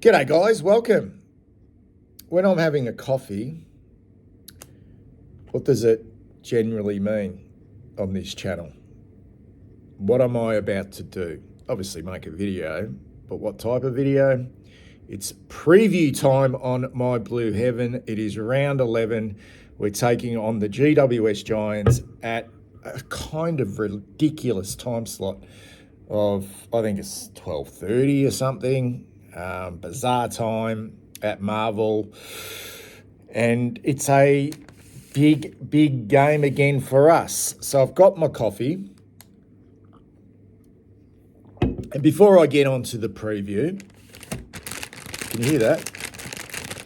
G'day guys, welcome. When I'm having a coffee, what does it generally mean on this channel? What am I about to do? Obviously make a video, but what type of video? It's preview time on My Blue Heaven. It is round 11. We're taking on the GWS Giants at a kind of ridiculous time slot of, I think it's 12:30 or something. Bizarre time at Marvel, and it's a big game again for us. So I've got my coffee, and before I get on to the preview, can you hear that?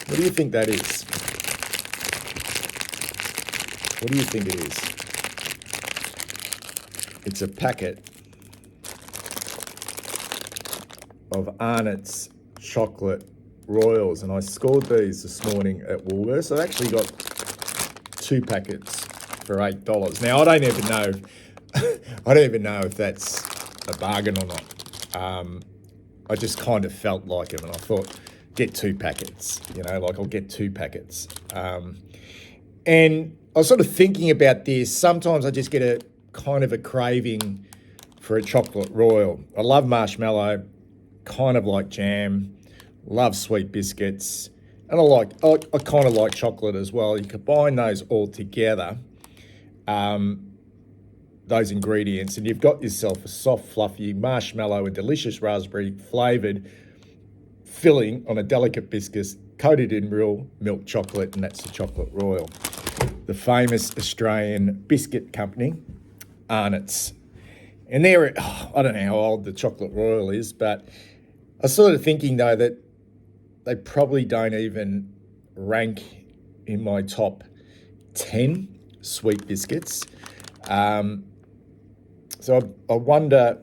What do you think that is? What do you think it is? It's a packet of Arnott's chocolate royals, and I scored these this morning at Woolworths. I've actually got 2 packets for $8. Now I don't even know if that's a bargain or not. I just kind of felt like it, and I thought, get 2 packets. I'll get 2 packets. And I was sort of thinking about this. Sometimes I just get a kind of a craving for a chocolate royal. I love marshmallow, kind of like jam. Love sweet biscuits, and I kind of like chocolate as well. You combine those all together, those ingredients, and you've got yourself a soft, fluffy marshmallow and delicious raspberry flavoured filling on a delicate biscuit coated in real milk chocolate, and that's the chocolate royal. The famous Australian biscuit company, Arnott's. And I don't know how old the chocolate royal is, but I was sort of thinking though that they probably don't even rank in my top 10 sweet biscuits. So I wonder,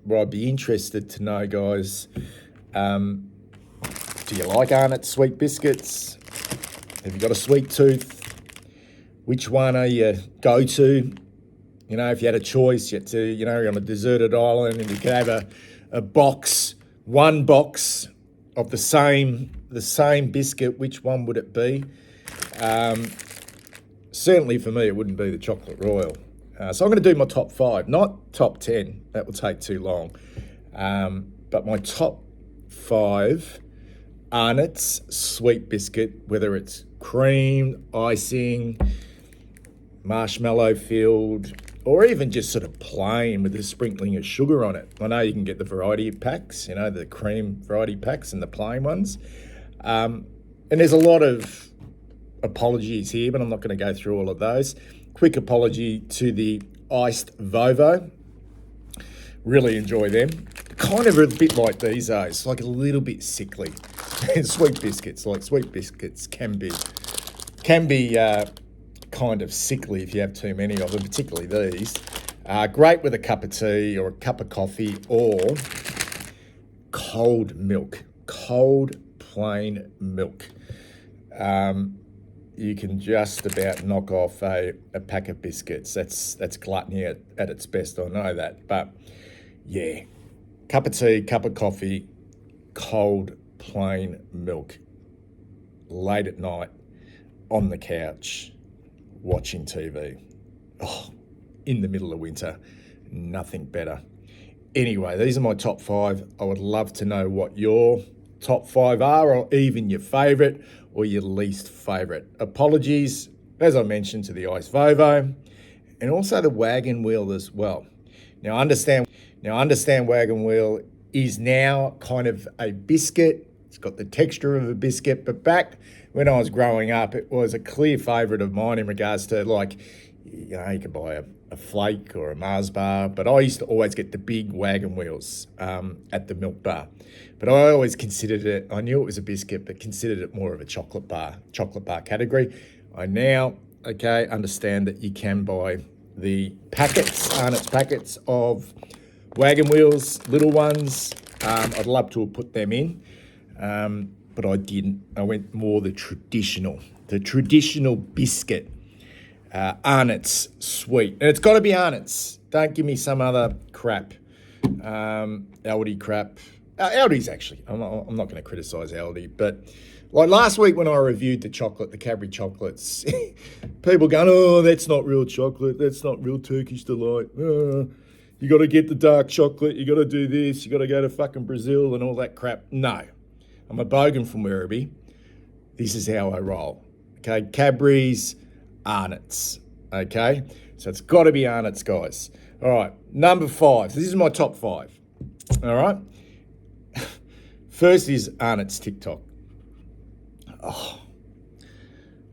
well, I'd be interested to know, guys, do you like Arnott's sweet biscuits? Have you got a sweet tooth? Which one are you go-to? If you had a choice, you're on a deserted island and you could have one box of the same biscuit, which one would it be? Certainly for me, it wouldn't be the chocolate royal. So I'm going to do my top 5, not top 10. That will take too long. But my top 5 Arnott's sweet biscuit, whether it's cream, icing, marshmallow filled, or even just sort of plain with a sprinkling of sugar on it. I know you can get the variety packs, the cream variety packs and the plain ones. And there's a lot of apologies here, but I'm not going to go through all of those. Quick apology to the iced Vovo. Really enjoy them. Kind of a bit like these days, like a little bit sickly. And sweet biscuits can be kind of sickly if you have too many of them, particularly these. Great with a cup of tea or a cup of coffee or cold milk, cold plain milk. You can just about knock off a pack of biscuits. That's gluttony at its best, I know that. But yeah, cup of tea, cup of coffee, cold plain milk, late at night, on the couch, watching TV. Oh, in the middle of winter, nothing better. Anyway, these are my top 5. I would love to know what your top 5 are, or even your favourite or your least favourite. Apologies, as I mentioned, to the Ice Vovo and also the Wagon Wheel as well. Now, understand Wagon Wheel is now kind of a biscuit. It's got the texture of a biscuit, but back when I was growing up, it was a clear favourite of mine in regards to, you could buy a flake or a Mars bar, but I used to always get the big Wagon Wheels at the milk bar. But I always considered it, I knew it was a biscuit, but considered it more of a chocolate bar category. I now, understand that you can buy the Arnott's packets of Wagon Wheels, little ones. I'd love to have put them in. But I didn't. I went more the traditional biscuit, Arnott's sweet. And it's got to be Arnott's. Don't give me some other crap, Aldi crap, Aldi's actually. I'm not going to criticise Aldi, but like last week when I reviewed the chocolate, the Cadbury chocolates, people going, "Oh, that's not real chocolate. That's not real Turkish delight. You got to get the dark chocolate. You got to do this. You got to go to fucking Brazil and all that crap." No, I'm a bogan from Werribee. This is how I roll. Okay, Cadbury's, Arnott's. Okay, so it's got to be Arnott's, guys. All right, number 5. So this is my top 5. All right. First is Arnott's TikTok. Oh,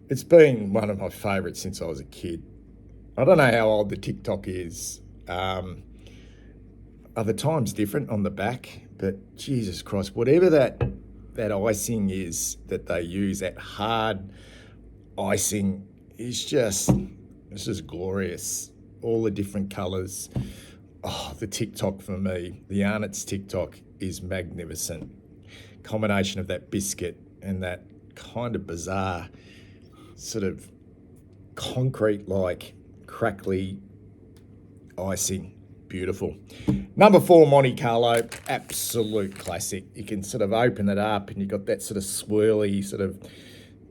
it's been one of my favourites since I was a kid. I don't know how old the TikTok is. Are the times different on the back? But Jesus Christ, whatever that icing is that they use, that hard icing, it's just glorious. All the different colours. Oh, the TikTok for me, the Arnott's TikTok is magnificent. Combination of that biscuit and that kind of bizarre sort of concrete-like crackly icing. Beautiful. Number 4, Monte Carlo, absolute classic. You can sort of open it up and you've got that sort of swirly, sort of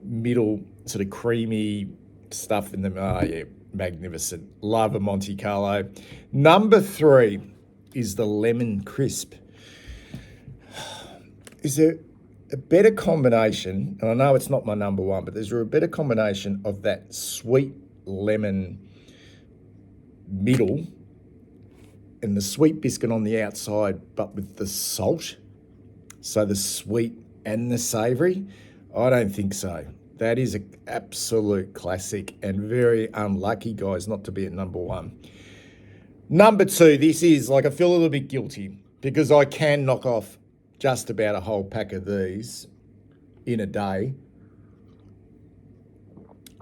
middle, sort of creamy stuff in them. Oh, yeah, magnificent. Love a Monte Carlo. Number 3 is the lemon crisp. Is there a better combination, and I know it's not my number 1, but is there a better combination of that sweet lemon middle and the sweet biscuit on the outside, but with the salt, so the sweet and the savoury? I don't think so. That is an absolute classic and very unlucky, guys, not to be at number 1. Number 2, this is like I feel a little bit guilty because I can knock off just about a whole pack of these in a day.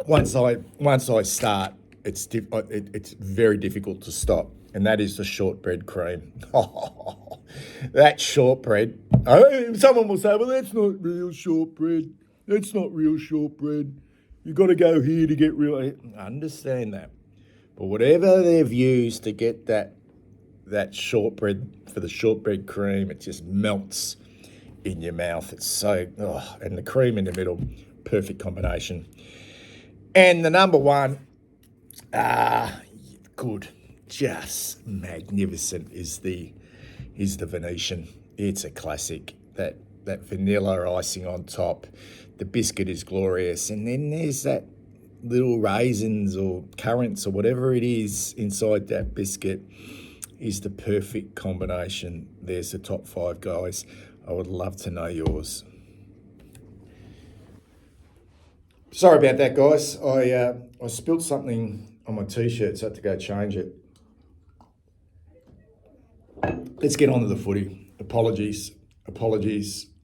Once I start, it's very difficult to stop, and that is the shortbread cream. Oh, that shortbread. Oh, someone will say, "Well, that's not real shortbread. That's not real shortbread. You've got to go here to get real." I understand that, but whatever they've used to get that shortbread, for the shortbread cream, it just melts in your mouth. It's so, and the cream in the middle, perfect combination. And the number 1, good, just magnificent, is the Venetian. It's a classic. That vanilla icing on top, the biscuit is glorious, and then there's that little raisins or currants or whatever it is inside that biscuit. Is the perfect combination. There's the top 5, guys. I would love to know yours. Sorry about that, guys. I spilled something on my t-shirt, so I had to go change it. Let's get on to the footy. Apologies.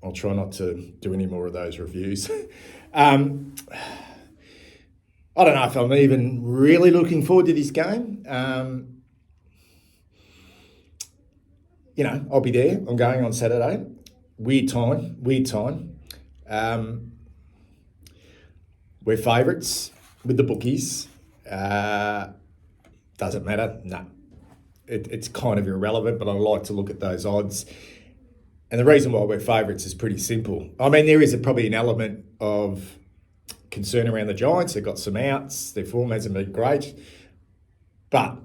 I'll try not to do any more of those reviews. I don't know if I'm even really looking forward to this game. I'll be there. I'm going on Saturday. Weird time. We're favourites with the bookies. Doesn't matter. No. It's kind of irrelevant, but I like to look at those odds. And the reason why we're favourites is pretty simple. I mean, there is probably an element of concern around the Giants. They've got some outs. Their form hasn't been great. But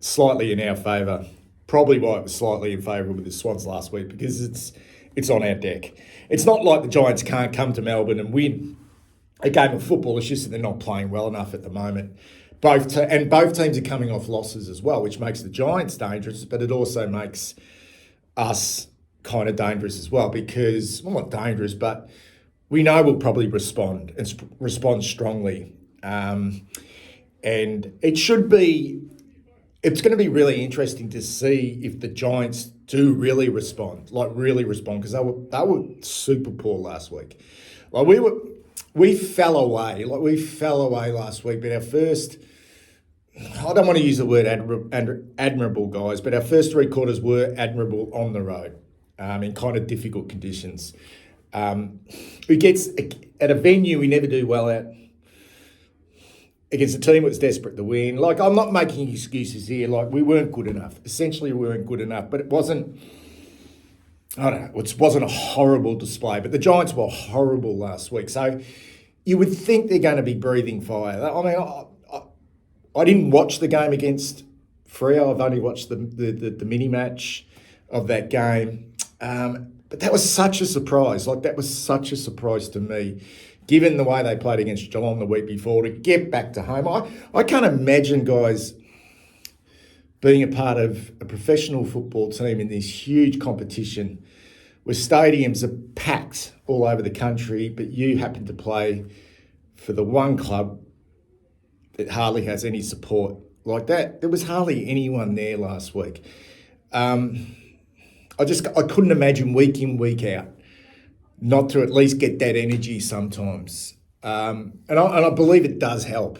slightly in our favour. Probably why it was slightly in favour with the Swans last week, because it's on our deck. It's not like the Giants can't come to Melbourne and win a game of football. It's just that they're not playing well enough at the moment. Both teams are coming off losses as well, which makes the Giants dangerous, but it also makes us kind of dangerous as well, because, well, not dangerous, but we know we'll probably respond strongly. And it's going to be really interesting to see if the Giants do really respond, because they were super poor last week. We fell away last week, but our first, I don't want to use the word admirable, guys, but our first 3 quarters were admirable on the road, in kind of difficult conditions. It gets at a venue we never do well at, against a team that was desperate to win. Like, I'm not making excuses here. Like, we weren't good enough. Essentially, we weren't good enough. But it wasn't I don't know, it wasn't a horrible display, but the Giants were horrible last week. So you would think they're going to be breathing fire. I mean, I didn't watch the game against Freo. I've only watched the mini match of that game. But that was such a surprise. Like, that was such a surprise to me, given the way they played against Geelong the week before, to get back to home. I can't imagine guys being a part of a professional football team in this huge competition where stadiums are packed all over the country, but you happen to play for the one club that hardly has any support like that. There was hardly anyone there last week. I couldn't imagine week in, week out not to at least get that energy sometimes. And I believe it does help.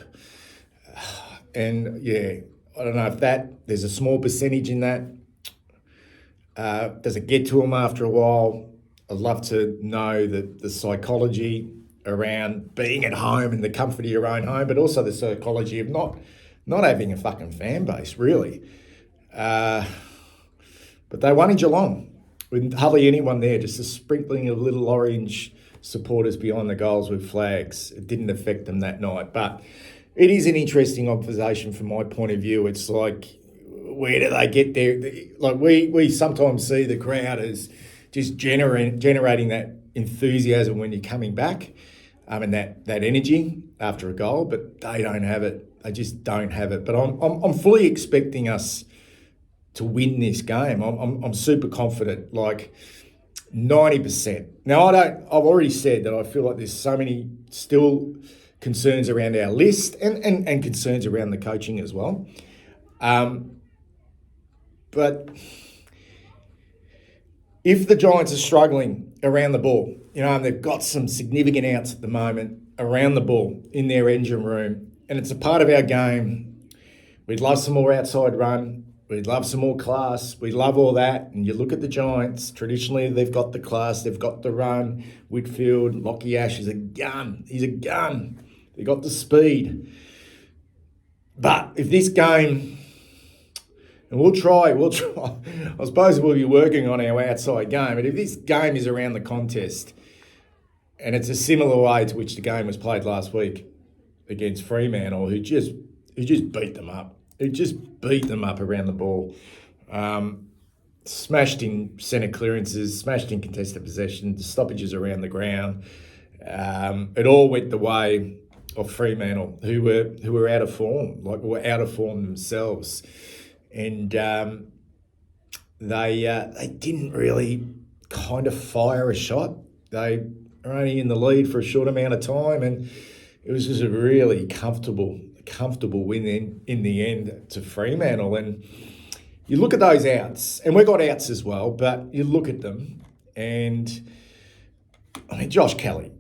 And yeah, I don't know if there's a small percentage in that. Does it get to them after a while? I'd love to know the psychology around being at home and the comfort of your own home, but also the psychology of not having a fucking fan base, really. But they won in Geelong with hardly anyone there, just a sprinkling of little orange supporters behind the goals with flags. It didn't affect them that night. But it is an interesting observation from my point of view. It's like, where do they get there? Like, we sometimes see the crowd as just generating that enthusiasm when you're coming back, and that energy after a goal, but they don't have it. They just don't have it. But I'm fully expecting us to win this game. I'm super confident, like 90%. Now, I've already said that I feel like there's so many still concerns around our list and concerns around the coaching as well. But if the Giants are struggling around the ball, and they've got some significant outs at the moment around the ball in their engine room, and it's a part of our game, we'd love some more outside run. We'd love some more class. We love all that. And you look at the Giants, traditionally they've got the class, they've got the run. Whitfield, Lockie Ash is a gun. He's a gun. They got the speed. But if this game, and we'll try. I suppose we'll be working on our outside game. But if this game is around the contest, and it's a similar way to which the game was played last week against Fremantle, who just beat them up. Who just beat them up around the ball. Smashed in centre clearances, smashed in contested possession, stoppages around the ground. It all went the way of Fremantle, who were out of form, were out of form themselves. And they didn't really kind of fire a shot. They were only in the lead for a short amount of time, and it was just a really comfortable win in the end to Fremantle. And you look at those outs, and we got outs as well, but you look at them, and Josh Kelly,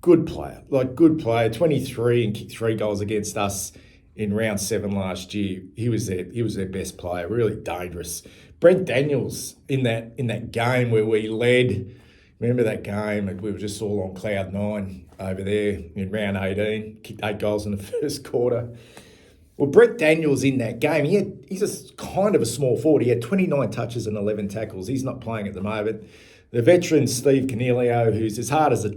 good player, 23 and kicked 3 goals against us in round 7 last year. He was their best player, really dangerous. Brent Daniels in that game where we led, remember that game? We were just all on cloud 9 over there in round 18, kicked 8 goals in the first quarter. Well, Brett Daniels in that game, he's a kind of a small forward. He had 29 touches and 11 tackles. He's not playing at the moment. The veteran Steve Cornelio, who's as hard as a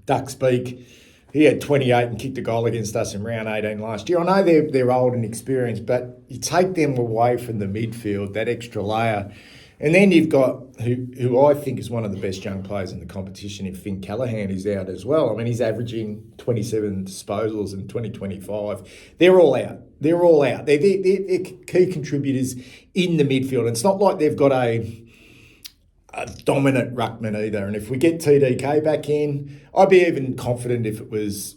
duck's beak, he had 28 and kicked a goal against us in round 18 last year. I know they're old and experienced, but you take them away from the midfield, that extra layer. And then you've got who I think is one of the best young players in the competition, in Finn Callaghan, who's out as well. He's averaging 27 disposals in 2025. They're all out. They're key contributors in the midfield. And it's not like they've got a dominant ruckman either. And if we get TDK back in, I'd be even confident if it was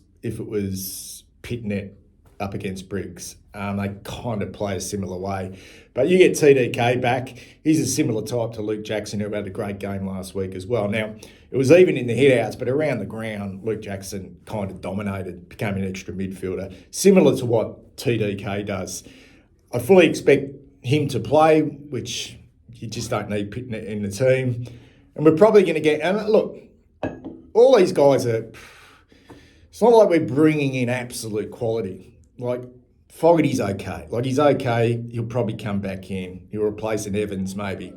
Pitnet up against Briggs. They kind of play a similar way. But you get TDK back, he's a similar type to Luke Jackson, who had a great game last week as well. Now, it was even in the hit-outs, but around the ground, Luke Jackson kind of dominated, became an extra midfielder, similar to what TDK does. I fully expect him to play, which you just don't need Pitnet in the team. And we're probably going to get... And look, all these guys are... It's not like we're bringing in absolute quality. Fogarty's okay. He's okay. He'll probably come back in. He'll replace an Evans maybe.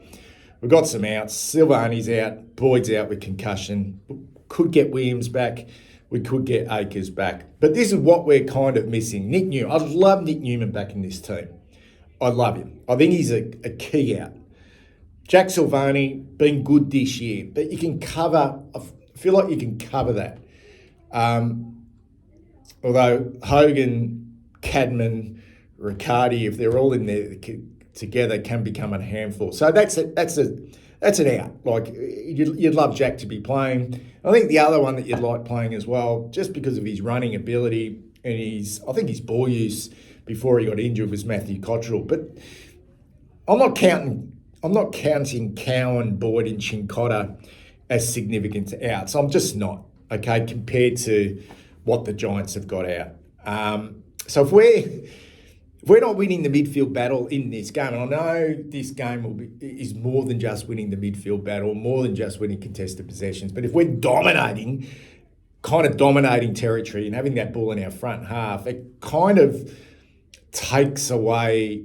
We've got some outs. Silvani's out. Boyd's out with concussion. Could get Williams back. We could get Akers back. But this is what we're kind of missing. Nick Newman. I'd love Nick Newman back in this team. I love him. I think he's a key out. Jack Silvani, been good this year, but you can cover, I feel like you can cover that. Although Hogan, Cadman, Riccardi, if they're all in there together, can become a handful. So that's an out. Like, you'd love Jack to be playing. I think the other one that you'd like playing as well, just because of his running ability and I think his ball use before he got injured, was Matthew Cottrell. But I'm not counting Cowan, Boyd and Chincotta as significant outs. I'm just not, okay, compared to what the Giants have got out. So if we're not winning the midfield battle in this game, and I know this game is more than just winning the midfield battle, more than just winning contested possessions, but if we're dominating territory and having that ball in our front half, it kind of takes away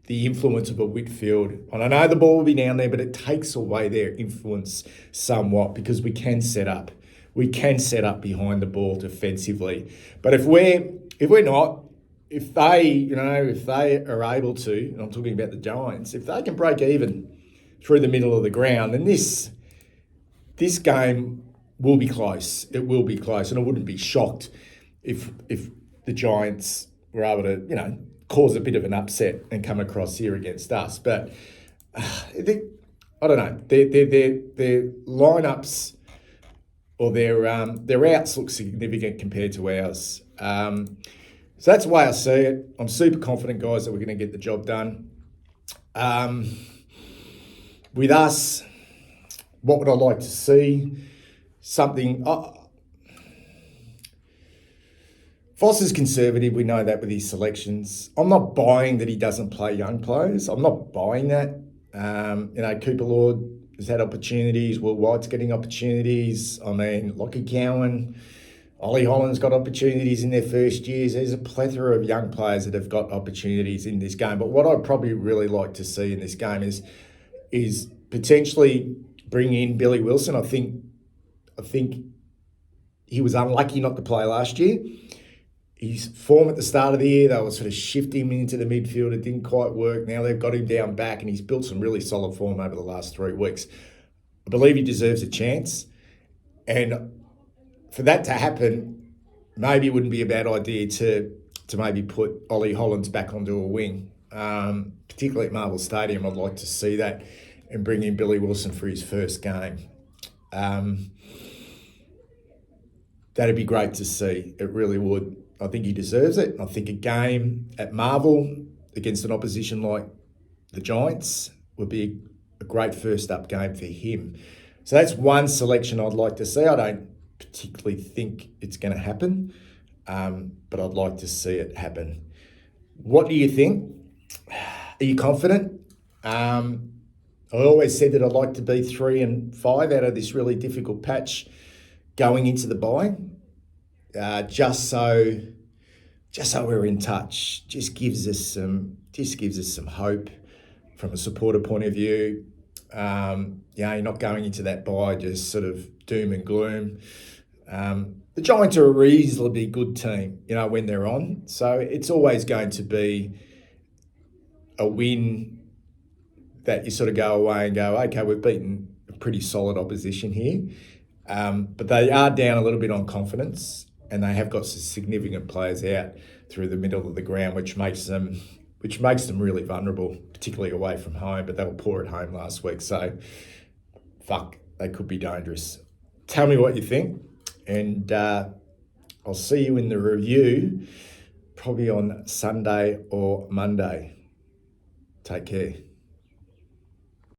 the influence of a Whitfield. And I know the ball will be down there, but it takes away their influence somewhat because we can set up. We can set up behind the ball defensively. But if they are able to, and I'm talking about the Giants, if they can break even through the middle of the ground, then this game will be close. It will be close, and I wouldn't be shocked if the Giants were able to, cause a bit of an upset and come across here against us. But I don't know. Their lineups or their outs look significant compared to ours. So that's the way I see it. I'm super confident, guys, that we're going to get the job done. With us, what would I like to see? Something... Foster's conservative, we know that with his selections. I'm not buying that he doesn't play young players. I'm not buying that. Cooper Lord has had opportunities. Will White's getting opportunities. I mean, Lockie Cowan, Ollie Holland's got opportunities in their first years. There's a plethora of young players that have got opportunities in this game. But what I'd probably really like to see in this game is potentially bring in Billy Wilson. I think he was unlucky not to play last year. His form at the start of the year, they were sort of shifting him into the midfield. It didn't quite work. Now they've got him down back and he's built some really solid form over the last 3 weeks. I believe he deserves a chance. And for that to happen, maybe it wouldn't be a bad idea to maybe put Ollie Hollands back onto a wing, particularly at Marvel Stadium. I'd like to see that and bring in Billy Wilson for his first game. That'd be great to see. It really would. I think he deserves it. I think a game at Marvel against an opposition like the Giants would be a great first up game for him. So that's one selection I'd like to see. I don't particularly think it's going to happen, but I'd like to see it happen. What do you think? Are you confident? I always said that I'd like to be 3 and 5 out of this really difficult patch going into the bye. Just so we're in touch, just gives us some hope from a supporter point of view. You're not going into that bye just sort of doom and gloom. The Giants are a reasonably good team, when they're on. So it's always going to be a win that you sort of go away and go, okay, we've beaten a pretty solid opposition here. But they are down a little bit on confidence, and they have got some significant players out through the middle of the ground, which makes them really vulnerable, particularly away from home. But they were poor at home last week, so they could be dangerous. Tell me what you think, and I'll see you in the review probably on Sunday or Monday. Take care.